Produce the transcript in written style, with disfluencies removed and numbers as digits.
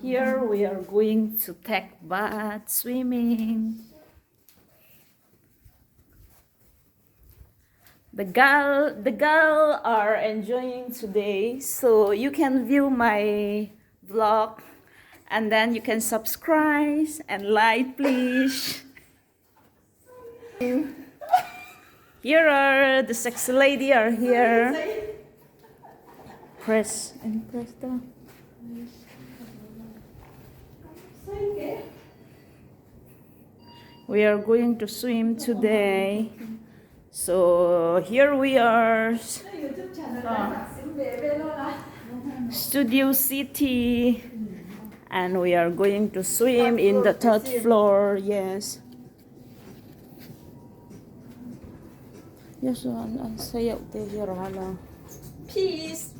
Here we are going to take bath, swimming. The girl are enjoying today, so you can view my vlog, and then you can subscribe and like, please. Here are the sexy lady are here. Press and press down. We are going to swim today. So here we are, Studio City, and we are going to swim in the third floor. Yes. Yes, I'll say out there. Peace.